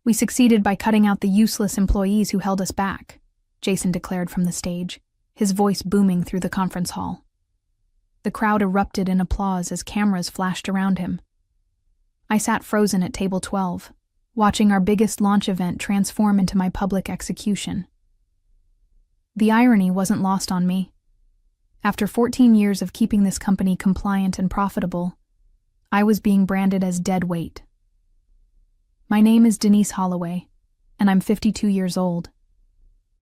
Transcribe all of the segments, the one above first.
"We succeeded by cutting out the useless employees who held us back," Jason declared from the stage, his voice booming through the conference hall. The crowd erupted in applause as cameras flashed around him. I sat frozen at table 12, watching our biggest launch event transform into my public execution. The irony wasn't lost on me. After 14 years of keeping this company compliant and profitable, I was being branded as dead weight. My name is Denise Holloway, and I'm 52 years old.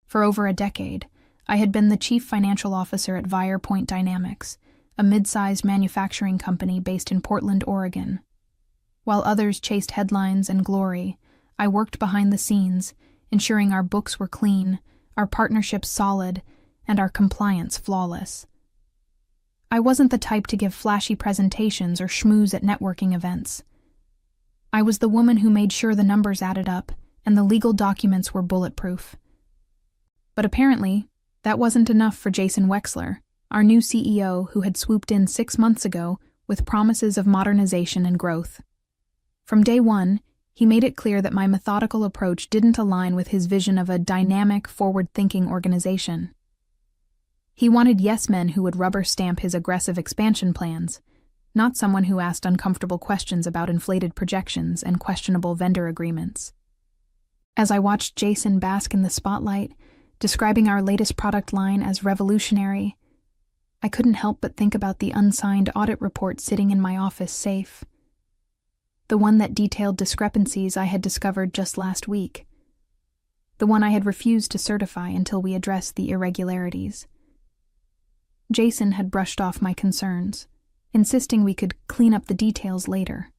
For over a decade, I had been the chief financial officer at Virepoint Dynamics, a mid-sized manufacturing company based in Portland, Oregon. While others chased headlines and glory, I worked behind the scenes, ensuring our books were clean, our partnerships solid, and our compliance flawless. I wasn't the type to give flashy presentations or schmooze at networking events. I was the woman who made sure the numbers added up and the legal documents were bulletproof. But apparently, that wasn't enough for Jason Wexler, our new CEO who had swooped in 6 months ago with promises of modernization and growth. From day one, he made it clear that my methodical approach didn't align with his vision of a dynamic, forward-thinking organization. He wanted yes-men who would rubber-stamp his aggressive expansion plans, not someone who asked uncomfortable questions about inflated projections and questionable vendor agreements. As I watched Jason bask in the spotlight, describing our latest product line as revolutionary, I couldn't help but think about the unsigned audit report sitting in my office safe. The one that detailed discrepancies I had discovered just last week. The one I had refused to certify until we addressed the irregularities. Jason had brushed off my concerns, insisting we could clean up the details later.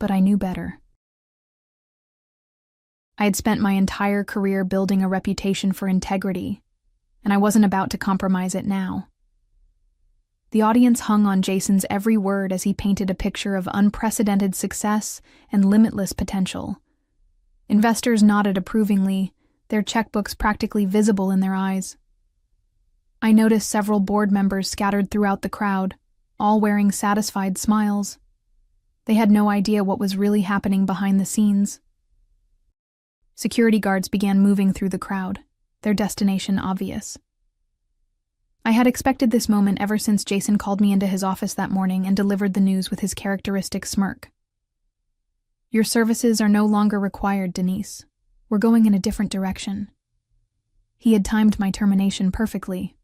But I knew better. I had spent my entire career building a reputation for integrity, and I wasn't about to compromise it now. The audience hung on Jason's every word as he painted a picture of unprecedented success and limitless potential. Investors nodded approvingly, their checkbooks practically visible in their eyes. I noticed several board members scattered throughout the crowd, all wearing satisfied smiles. They had no idea what was really happening behind the scenes. Security guards began moving through the crowd, their destination obvious. I had expected this moment ever since Jason called me into his office that morning and delivered the news with his characteristic smirk. "Your services are no longer required, Denise. We're going in a different direction." He had timed my termination perfectly,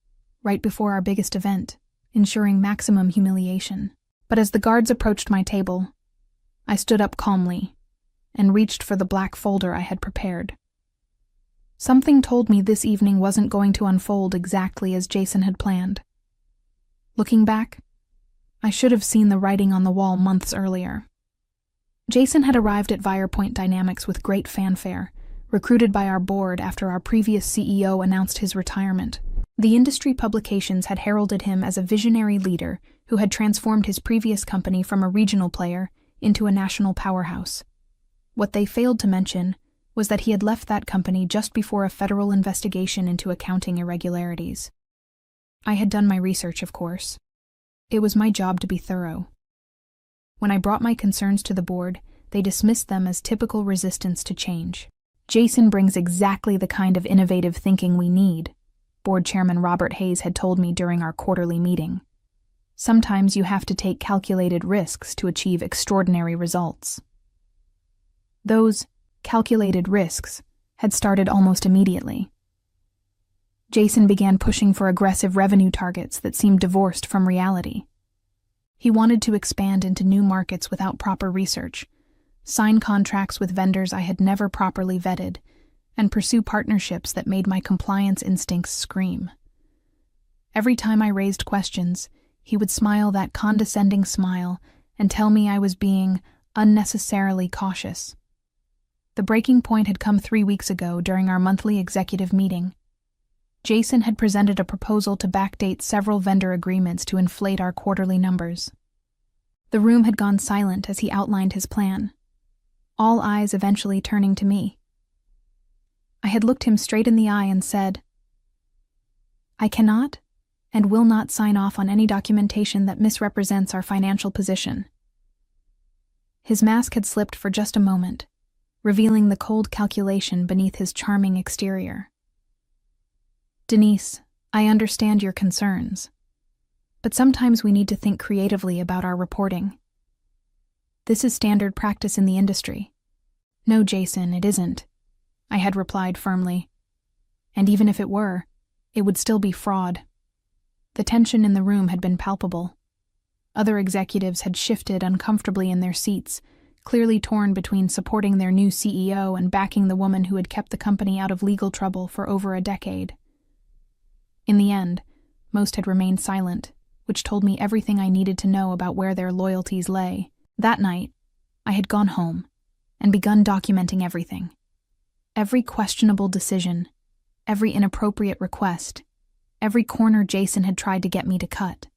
right before our biggest event, ensuring maximum humiliation. But as the guards approached my table, I stood up calmly and reached for the black folder I had prepared. Something told me this evening wasn't going to unfold exactly as Jason had planned. Looking back, I should have seen the writing on the wall months earlier. Jason had arrived at Virepoint Dynamics with great fanfare, recruited by our board after our previous CEO announced his retirement. The industry publications had heralded him as a visionary leader who had transformed his previous company from a regional player into a national powerhouse. What they failed to mention was that he had left that company just before a federal investigation into accounting irregularities. I had done my research, of course. It was my job to be thorough. When I brought my concerns to the board, they dismissed them as typical resistance to change. "Jason brings exactly the kind of innovative thinking we need," Board Chairman Robert Hayes had told me during our quarterly meeting. "Sometimes you have to take calculated risks to achieve extraordinary results." Those calculated risks had started almost immediately. Jason began pushing for aggressive revenue targets that seemed divorced from reality. He wanted to expand into new markets without proper research, sign contracts with vendors I had never properly vetted, and pursue partnerships that made my compliance instincts scream. Every time I raised questions, he would smile that condescending smile and tell me I was being unnecessarily cautious. The breaking point had come 3 weeks ago during our monthly executive meeting. Jason had presented a proposal to backdate several vendor agreements to inflate our quarterly numbers. The room had gone silent as he outlined his plan, all eyes eventually turning to me. I had looked him straight in the eye and said, "I cannot and will not sign off on any documentation that misrepresents our financial position." His mask had slipped for just a moment, revealing the cold calculation beneath his charming exterior. "Denise, I understand your concerns, but sometimes we need to think creatively about our reporting. This is standard practice in the industry." "No, Jason, it isn't," I had replied firmly. "And even if it were, it would still be fraud." The tension in the room had been palpable. Other executives had shifted uncomfortably in their seats, clearly torn between supporting their new CEO and backing the woman who had kept the company out of legal trouble for over a decade. In the end, most had remained silent, which told me everything I needed to know about where their loyalties lay. That night, I had gone home and begun documenting everything. Every questionable decision, every inappropriate request, every corner Jason had tried to get me to cut.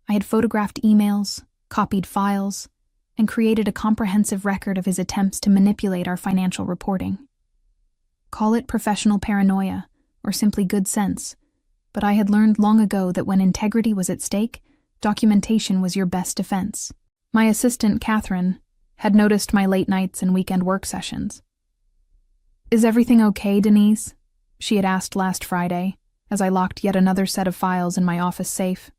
I had photographed emails, copied files, and created a comprehensive record of his attempts to manipulate our financial reporting. Call it professional paranoia, or simply good sense, but I had learned long ago that when integrity was at stake, documentation was your best defense. My assistant, Catherine, had noticed my late nights and weekend work sessions. "Is everything okay, Denise?" she had asked last Friday, as I locked yet another set of files in my office safe.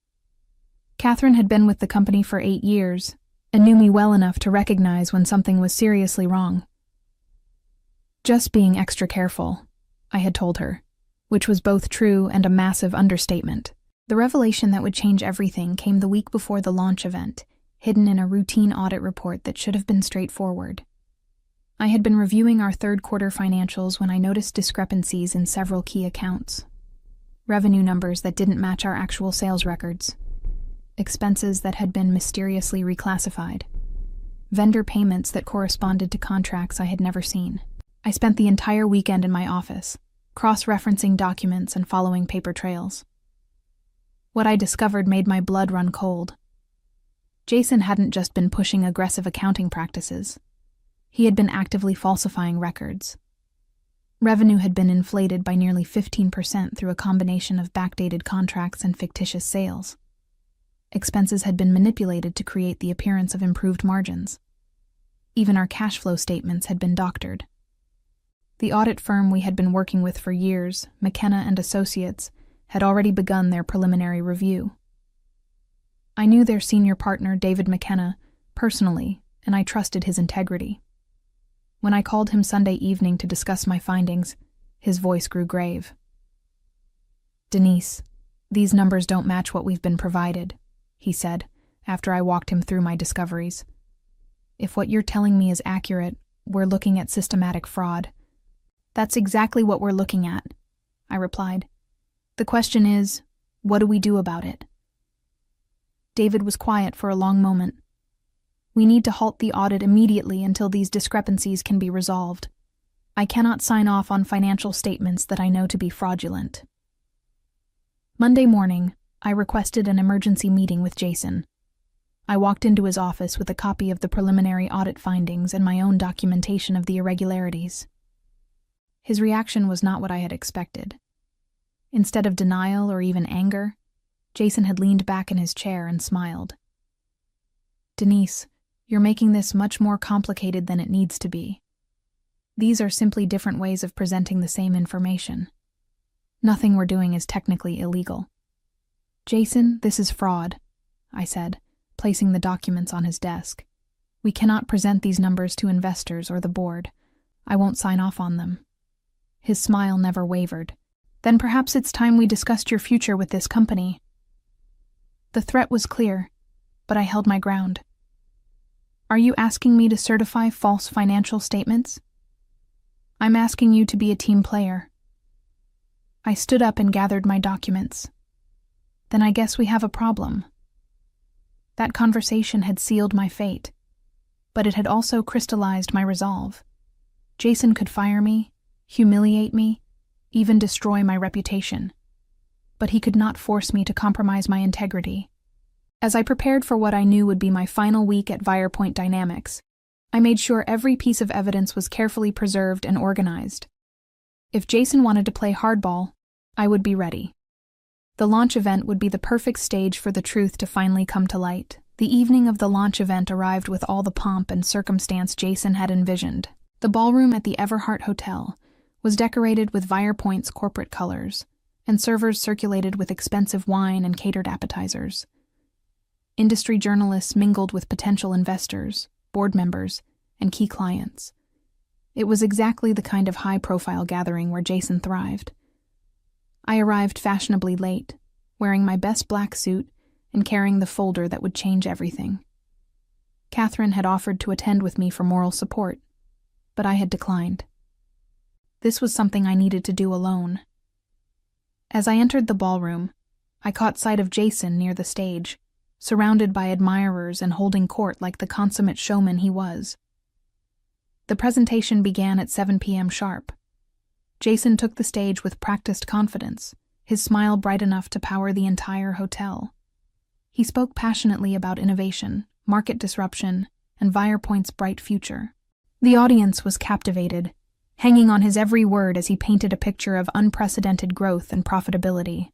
Catherine had been with the company for 8 years and knew me well enough to recognize when something was seriously wrong. "Just being extra careful," I had told her, which was both true and a massive understatement. The revelation that would change everything came the week before the launch event, hidden in a routine audit report that should have been straightforward. I had been reviewing our third-quarter financials when I noticed discrepancies in several key accounts. Revenue numbers that didn't match our actual sales records. Expenses that had been mysteriously reclassified. Vendor payments that corresponded to contracts I had never seen. I spent the entire weekend in my office, cross-referencing documents and following paper trails. What I discovered made my blood run cold. Jason hadn't just been pushing aggressive accounting practices. He had been actively falsifying records. Revenue had been inflated by nearly 15% through a combination of backdated contracts and fictitious sales. Expenses had been manipulated to create the appearance of improved margins. Even our cash flow statements had been doctored. The audit firm we had been working with for years, McKenna and Associates, had already begun their preliminary review. I knew their senior partner, David McKenna, personally, and I trusted his integrity. When I called him Sunday evening to discuss my findings, his voice grew grave. "Denise, these numbers don't match what we've been provided," he said, after I walked him through my discoveries. "If what you're telling me is accurate, we're looking at systematic fraud." "That's exactly what we're looking at," I replied. "The question is, what do we do about it?" David was quiet for a long moment. "We need to halt the audit immediately until these discrepancies can be resolved. I cannot sign off on financial statements that I know to be fraudulent." Monday morning, I requested an emergency meeting with Jason. I walked into his office with a copy of the preliminary audit findings and my own documentation of the irregularities. His reaction was not what I had expected. Instead of denial or even anger, Jason had leaned back in his chair and smiled. "Denise, you're making this much more complicated than it needs to be. These are simply different ways of presenting the same information. Nothing we're doing is technically illegal." "Jason, this is fraud," I said, placing the documents on his desk. "We cannot present these numbers to investors or the board. I won't sign off on them." His smile never wavered. "Then perhaps it's time we discussed your future with this company." The threat was clear, but I held my ground. "Are you asking me to certify false financial statements?" "I'm asking you to be a team player." I stood up and gathered my documents. "Then I guess we have a problem." That conversation had sealed my fate, but it had also crystallized my resolve. Jason could fire me, humiliate me, even destroy my reputation. But he could not force me to compromise my integrity. As I prepared for what I knew would be my final week at Virepoint Dynamics, I made sure every piece of evidence was carefully preserved and organized. If Jason wanted to play hardball, I would be ready. The launch event would be the perfect stage for the truth to finally come to light. The evening of the launch event arrived with all the pomp and circumstance Jason had envisioned. The ballroom at the Everhart Hotel was decorated with Virepoint's corporate colors, and servers circulated with expensive wine and catered appetizers. Industry journalists mingled with potential investors, board members, and key clients. It was exactly the kind of high-profile gathering where Jason thrived. I arrived fashionably late, wearing my best black suit and carrying the folder that would change everything. Catherine had offered to attend with me for moral support, but I had declined. This was something I needed to do alone. As I entered the ballroom, I caught sight of Jason near the stage, surrounded by admirers and holding court like the consummate showman he was. The presentation began at 7 p.m. sharp. Jason took the stage with practiced confidence, his smile bright enough to power the entire hotel. He spoke passionately about innovation, market disruption, and Virepoint's bright future. The audience was captivated, hanging on his every word as he painted a picture of unprecedented growth and profitability.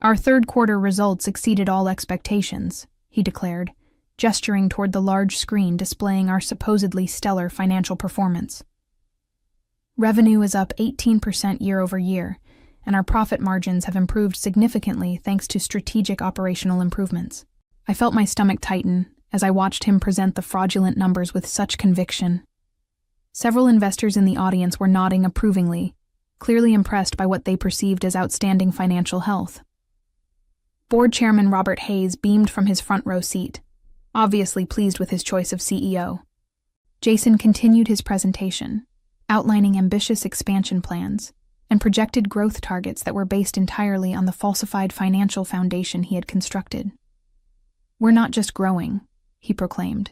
"Our third-quarter results exceeded all expectations," he declared, gesturing toward the large screen displaying our supposedly stellar financial performance. "Revenue is up 18% year-over-year, and our profit margins have improved significantly thanks to strategic operational improvements." I felt my stomach tighten as I watched him present the fraudulent numbers with such conviction. Several investors in the audience were nodding approvingly, clearly impressed by what they perceived as outstanding financial health. Board Chairman Robert Hayes beamed from his front-row seat, obviously pleased with his choice of CEO. Jason continued his presentation, outlining ambitious expansion plans and projected growth targets that were based entirely on the falsified financial foundation he had constructed. "We're not just growing," he proclaimed.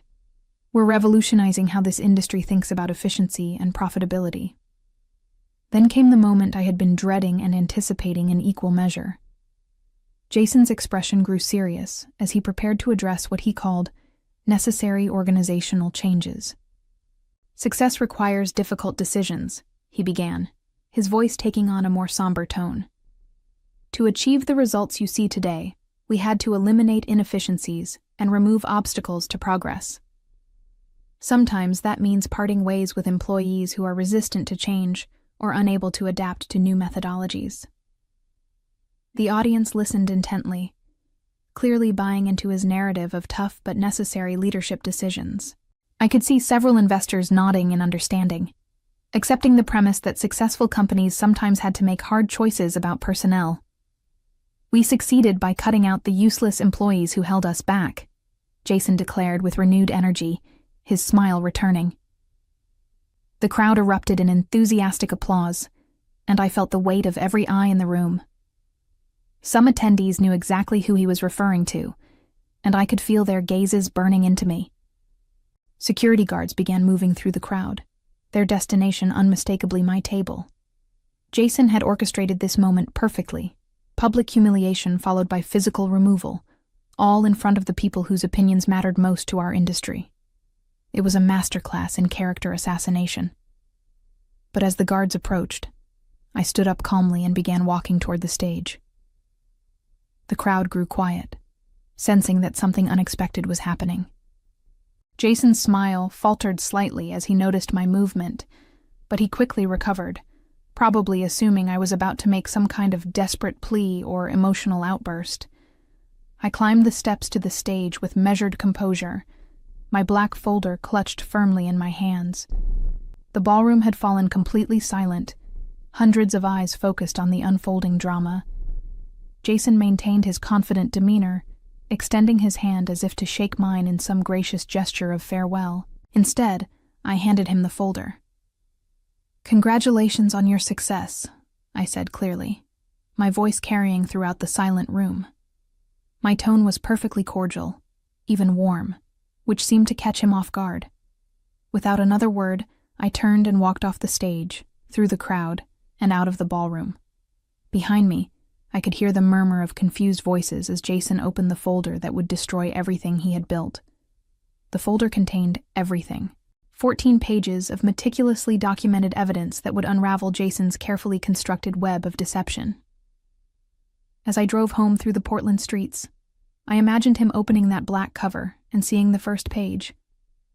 "We're revolutionizing how this industry thinks about efficiency and profitability." Then came the moment I had been dreading and anticipating in equal measure. Jason's expression grew serious as he prepared to address what he called necessary organizational changes. "Success requires difficult decisions," he began, his voice taking on a more somber tone. "To achieve the results you see today, we had to eliminate inefficiencies and remove obstacles to progress. Sometimes that means parting ways with employees who are resistant to change or unable to adapt to new methodologies." The audience listened intently, clearly buying into his narrative of tough but necessary leadership decisions. I could see several investors nodding in understanding, accepting the premise that successful companies sometimes had to make hard choices about personnel. "We succeeded by cutting out the useless employees who held us back," Jason declared with renewed energy, his smile returning. The crowd erupted in enthusiastic applause, and I felt the weight of every eye in the room. Some attendees knew exactly who he was referring to, and I could feel their gazes burning into me. Security guards began moving through the crowd, their destination unmistakably my table. Jason had orchestrated this moment perfectly, public humiliation followed by physical removal, all in front of the people whose opinions mattered most to our industry. It was a masterclass in character assassination. But as the guards approached, I stood up calmly and began walking toward the stage. The crowd grew quiet, sensing that something unexpected was happening. Jason's smile faltered slightly as he noticed my movement, but he quickly recovered, probably assuming I was about to make some kind of desperate plea or emotional outburst. I climbed the steps to the stage with measured composure, my black folder clutched firmly in my hands. The ballroom had fallen completely silent, hundreds of eyes focused on the unfolding drama. Jason maintained his confident demeanor, extending his hand as if to shake mine in some gracious gesture of farewell. Instead, I handed him the folder. "Congratulations on your success," I said clearly, my voice carrying throughout the silent room. My tone was perfectly cordial, even warm, which seemed to catch him off guard. Without another word, I turned and walked off the stage, through the crowd, and out of the ballroom. Behind me, I could hear the murmur of confused voices as Jason opened the folder that would destroy everything he had built. The folder contained everything. 14 pages of meticulously documented evidence that would unravel Jason's carefully constructed web of deception. As I drove home through the Portland streets, I imagined him opening that black cover and seeing the first page.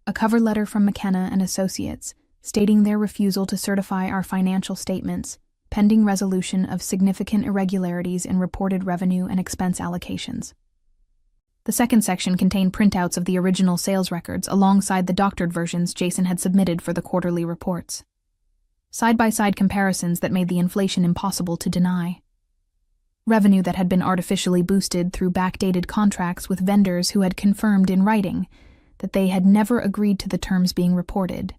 A cover letter from McKenna and Associates, stating their refusal to certify our financial statements, pending resolution of significant irregularities in reported revenue and expense allocations. The second section contained printouts of the original sales records alongside the doctored versions Jason had submitted for the quarterly reports. Side-by-side comparisons that made the inflation impossible to deny. Revenue that had been artificially boosted through backdated contracts with vendors who had confirmed in writing that they had never agreed to the terms being reported.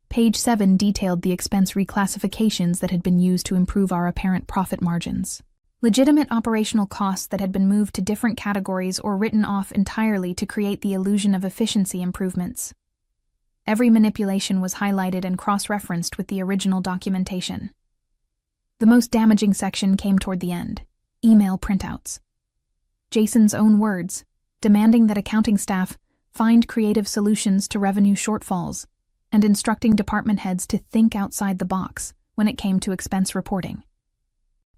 Page 7 detailed the expense reclassifications that had been used to improve our apparent profit margins. Legitimate operational costs that had been moved to different categories or written off entirely to create the illusion of efficiency improvements. Every manipulation was highlighted and cross-referenced with the original documentation. The most damaging section came toward the end: email printouts. Jason's own words, demanding that accounting staff find creative solutions to revenue shortfalls, and instructing department heads to think outside the box when it came to expense reporting.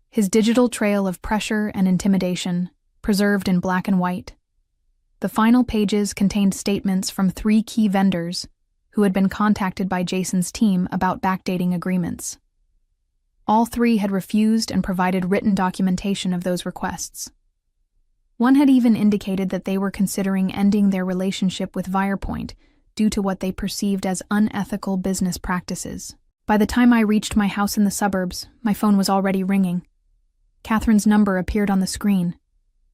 His digital trail of pressure and intimidation, preserved in black and white. The final pages contained statements from 3 key vendors who had been contacted by Jason's team about backdating agreements. All 3 had refused and provided written documentation of those requests. One had even indicated that they were considering ending their relationship with Virepoint due to what they perceived as unethical business practices. By the time I reached my house in the suburbs, my phone was already ringing. Catherine's number appeared on the screen,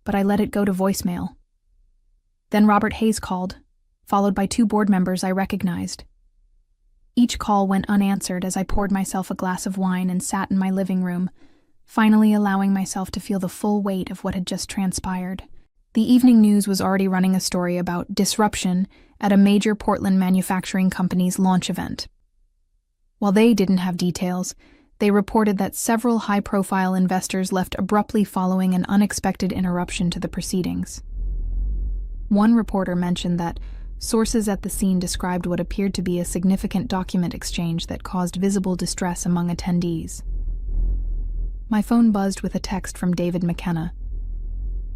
but I let it go to voicemail. Then Robert Hayes called, followed by 2 board members I recognized. Each call went unanswered as I poured myself a glass of wine and sat in my living room, finally allowing myself to feel the full weight of what had just transpired. The evening news was already running a story about disruption at a major Portland manufacturing company's launch event. While they didn't have details, they reported that several high-profile investors left abruptly following an unexpected interruption to the proceedings. One reporter mentioned that sources at the scene described what appeared to be a significant document exchange that caused visible distress among attendees. My phone buzzed with a text from David McKenna.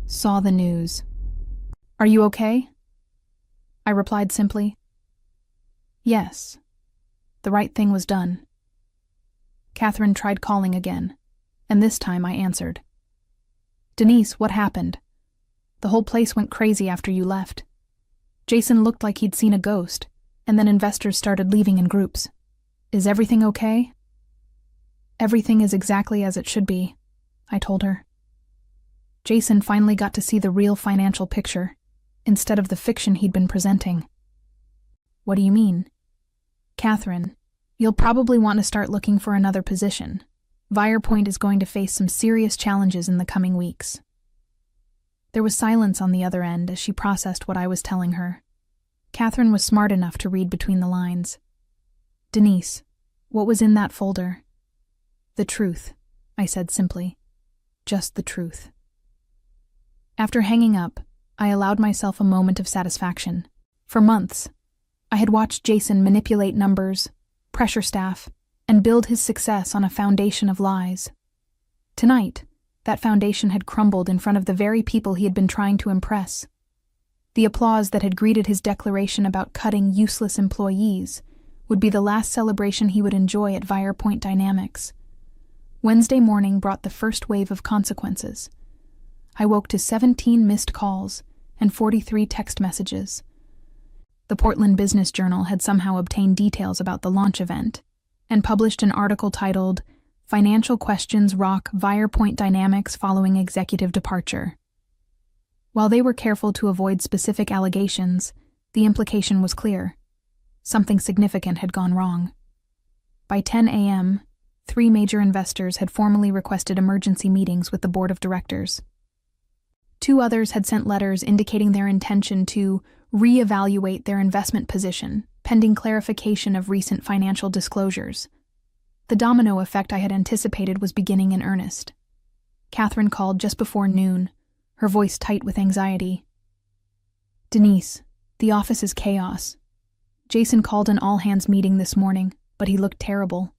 Saw the news. Are you okay? I replied simply. Yes. The right thing was done. Catherine tried calling again, and this time I answered. Denise, what happened? The whole place went crazy after you left. Jason looked like he'd seen a ghost, and then investors started leaving in groups. Is everything okay? Everything is exactly as it should be, I told her. Jason finally got to see the real financial picture, instead of the fiction he'd been presenting. What do you mean? Catherine, you'll probably want to start looking for another position. Virepoint is going to face some serious challenges in the coming weeks. There was silence on the other end as she processed what I was telling her. Catherine was smart enough to read between the lines. Denise, what was in that folder? The truth, I said simply. Just the truth. After hanging up, I allowed myself a moment of satisfaction. For months, I had watched Jason manipulate numbers, pressure staff, and build his success on a foundation of lies. Tonight, that foundation had crumbled in front of the very people he had been trying to impress. The applause that had greeted his declaration about cutting useless employees would be the last celebration he would enjoy at Virepoint Dynamics. Wednesday morning brought the first wave of consequences. I woke to 17 missed calls and 43 text messages. The Portland Business Journal had somehow obtained details about the launch event and published an article titled Financial Questions Rock Virepoint Dynamics Following Executive Departure. While they were careful to avoid specific allegations, the implication was clear. Something significant had gone wrong. By 10 a.m., 3 major investors had formally requested emergency meetings with the board of directors. 2 others had sent letters indicating their intention to reevaluate their investment position, pending clarification of recent financial disclosures. The domino effect I had anticipated was beginning in earnest. Catherine called just before noon, her voice tight with anxiety. Denise, the office is chaos. Jason called an all-hands meeting this morning, but he looked terrible.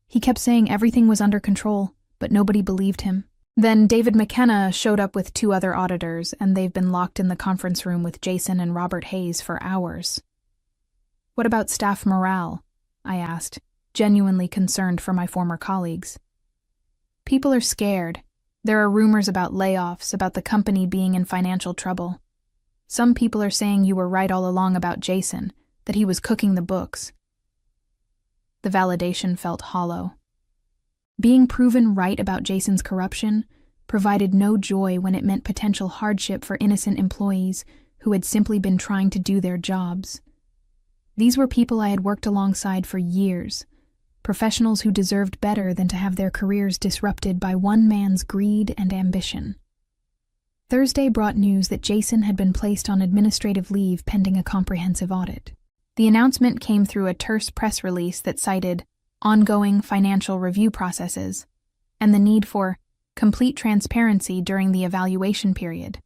He kept saying everything was under control, but nobody believed him. Then David McKenna showed up with 2 other auditors, and they've been locked in the conference room with Jason and Robert Hayes for hours. What about staff morale? I asked, genuinely concerned for my former colleagues. People are scared. There are rumors about layoffs, about the company being in financial trouble. Some people are saying you were right all along about Jason, that he was cooking the books. The validation felt hollow. Being proven right about Jason's corruption provided no joy when it meant potential hardship for innocent employees who had simply been trying to do their jobs. These were people I had worked alongside for years, professionals who deserved better than to have their careers disrupted by one man's greed and ambition. Thursday brought news that Jason had been placed on administrative leave pending a comprehensive audit. The announcement came through a terse press release that cited ongoing financial review processes and the need for complete transparency during the evaluation period.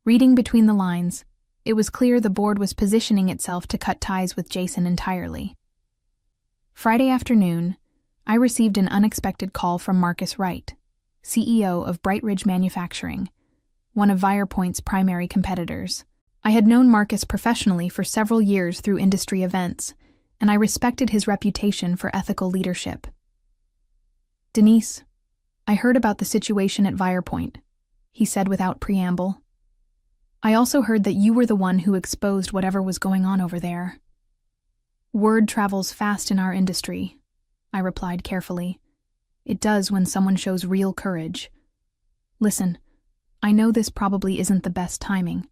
Reading between the lines, it was clear the board was positioning itself to cut ties with Jason entirely. Friday afternoon, I received an unexpected call from Marcus Wright, CEO of Bright Ridge Manufacturing, one of Virepoint's primary competitors. I had known Marcus professionally for several years through industry events, and I respected his reputation for ethical leadership. "Denise, I heard about the situation at Virepoint," he said without preamble. "I also heard that you were the one who exposed whatever was going on over there." "Word travels fast in our industry," I replied carefully. "It does when someone shows real courage. Listen, I know this probably isn't the best timing,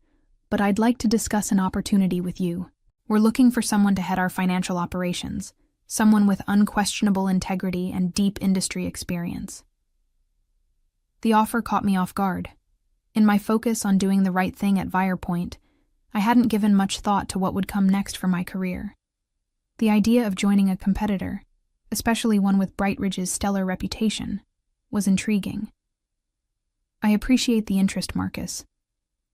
but I'd like to discuss an opportunity with you. We're looking for someone to head our financial operations, someone with unquestionable integrity and deep industry experience." The offer caught me off guard. In my focus on doing the right thing at Virepoint, I hadn't given much thought to what would come next for my career. The idea of joining a competitor, especially one with Bright Ridge's stellar reputation, was intriguing. "I appreciate the interest, Marcus,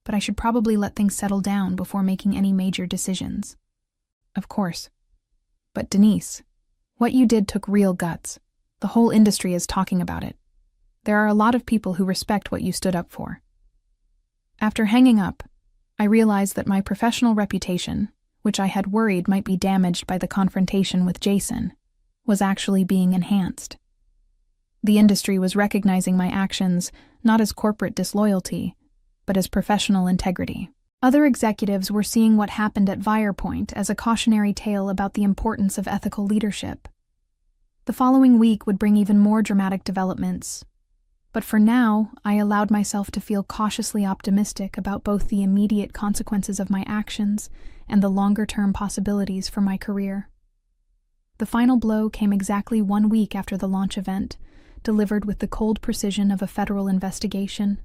but I should probably let things settle down before making any major decisions." "Of course. But Denise, what you did took real guts. The whole industry is talking about it. There are a lot of people who respect what you stood up for." After hanging up, I realized that my professional reputation, which I had worried might be damaged by the confrontation with Jason, was actually being enhanced. The industry was recognizing my actions not as corporate disloyalty, but as professional integrity. Other executives were seeing what happened at Virepoint as a cautionary tale about the importance of ethical leadership. The following week would bring even more dramatic developments, but for now, I allowed myself to feel cautiously optimistic about both the immediate consequences of my actions and the longer-term possibilities for my career. The final blow came exactly 1 week after the launch event, delivered with the cold precision of a federal investigation.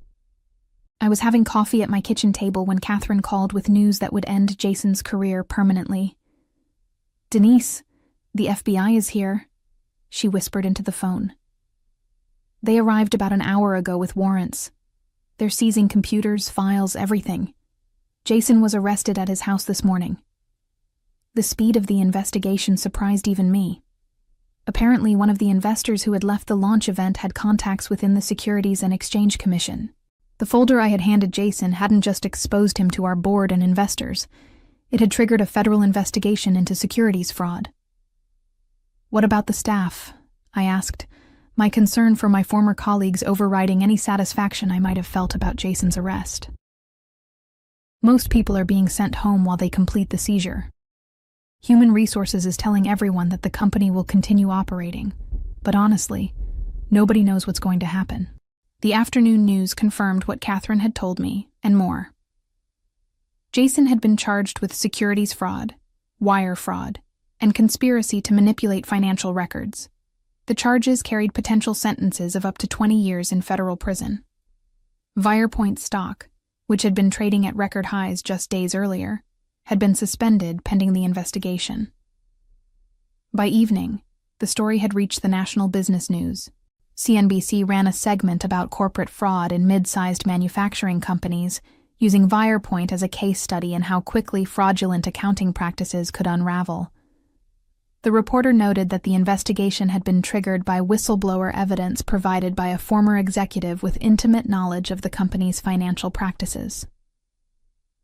I was having coffee at my kitchen table when Catherine called with news that would end Jason's career permanently. "Denise, the FBI is here," she whispered into the phone. "They arrived about an hour ago with warrants. They're seizing computers, files, everything. Jason was arrested at his house this morning." The speed of the investigation surprised even me. Apparently, one of the investors who had left the launch event had contacts within the Securities and Exchange Commission. The folder I had handed Jason hadn't just exposed him to our board and investors. It had triggered a federal investigation into securities fraud. "What about the staff?" I asked, my concern for my former colleagues overriding any satisfaction I might have felt about Jason's arrest. "Most people are being sent home while they complete the seizure. Human Resources is telling everyone that the company will continue operating, but honestly, nobody knows what's going to happen." The afternoon news confirmed what Catherine had told me, and more. Jason had been charged with securities fraud, wire fraud, and conspiracy to manipulate financial records. The charges carried potential sentences of up to 20 years in federal prison. Virepoint stock, which had been trading at record highs just days earlier, had been suspended pending the investigation. By evening, the story had reached the national business news. CNBC ran a segment about corporate fraud in mid-sized manufacturing companies, using Virepoint as a case study in how quickly fraudulent accounting practices could unravel. The reporter noted that the investigation had been triggered by whistleblower evidence provided by a former executive with intimate knowledge of the company's financial practices.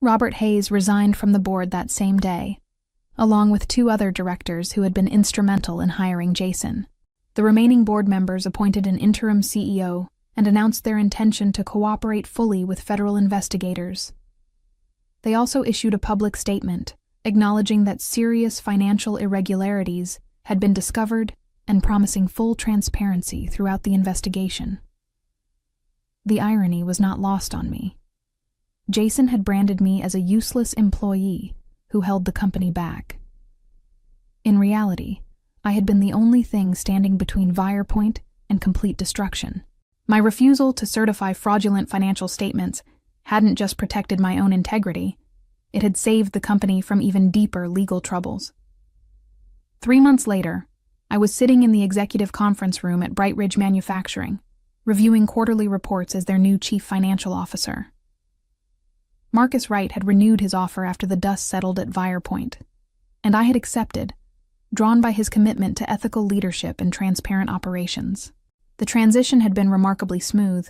Robert Hayes resigned from the board that same day, along with 2 other directors who had been instrumental in hiring Jason. The remaining board members appointed an interim CEO and announced their intention to cooperate fully with federal investigators. They also issued a public statement acknowledging that serious financial irregularities had been discovered and promising full transparency throughout the investigation. The irony was not lost on me. Jason had branded me as a useless employee who held the company back. In reality, I had been the only thing standing between Virepoint and complete destruction. My refusal to certify fraudulent financial statements hadn't just protected my own integrity, it had saved the company from even deeper legal troubles. 3 months later, I was sitting in the executive conference room at Bright Ridge Manufacturing, reviewing quarterly reports as their new chief financial officer. Marcus Wright had renewed his offer after the dust settled at Virepoint, and I had accepted, drawn by his commitment to ethical leadership and transparent operations. The transition had been remarkably smooth.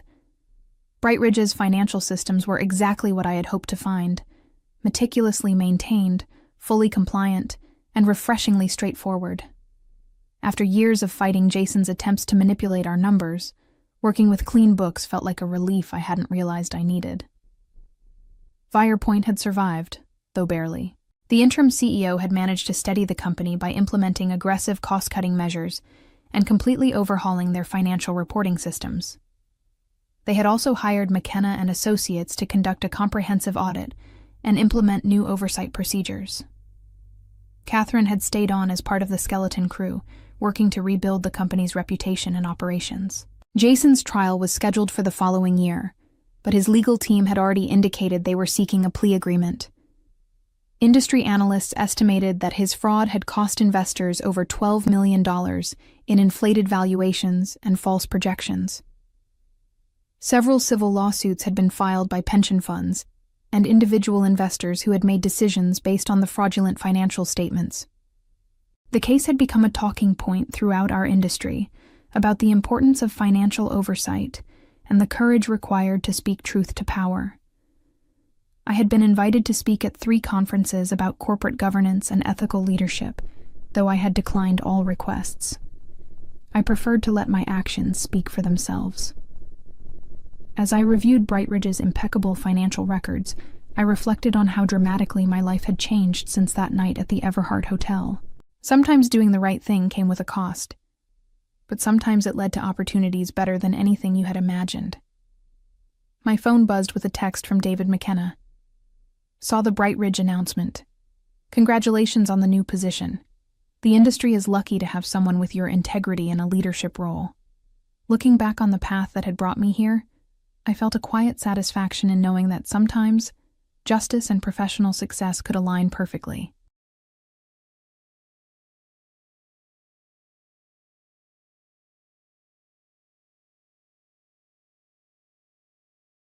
Bright Ridge's financial systems were exactly what I had hoped to find: meticulously maintained, fully compliant, and refreshingly straightforward. After years of fighting Jason's attempts to manipulate our numbers, working with clean books felt like a relief I hadn't realized I needed. Virepoint had survived, though barely. The interim CEO had managed to steady the company by implementing aggressive cost-cutting measures and completely overhauling their financial reporting systems. They had also hired McKenna and Associates to conduct a comprehensive audit and implement new oversight procedures. Catherine had stayed on as part of the skeleton crew, working to rebuild the company's reputation and operations. Jason's trial was scheduled for the following year, but his legal team had already indicated they were seeking a plea agreement. Industry analysts estimated that his fraud had cost investors over $12 million in inflated valuations and false projections. Several civil lawsuits had been filed by pension funds and individual investors who had made decisions based on the fraudulent financial statements. The case had become a talking point throughout our industry about the importance of financial oversight and the courage required to speak truth to power. I had been invited to speak at 3 conferences about corporate governance and ethical leadership, though I had declined all requests. I preferred to let my actions speak for themselves. As I reviewed Bright Ridge's impeccable financial records, I reflected on how dramatically my life had changed since that night at the Everhart Hotel. Sometimes doing the right thing came with a cost, but sometimes it led to opportunities better than anything you had imagined. My phone buzzed with a text from David McKenna. Saw the Bright Ridge announcement. Congratulations on the new position. The industry is lucky to have someone with your integrity in a leadership role. Looking back on the path that had brought me here, I felt a quiet satisfaction in knowing that sometimes justice and professional success could align perfectly.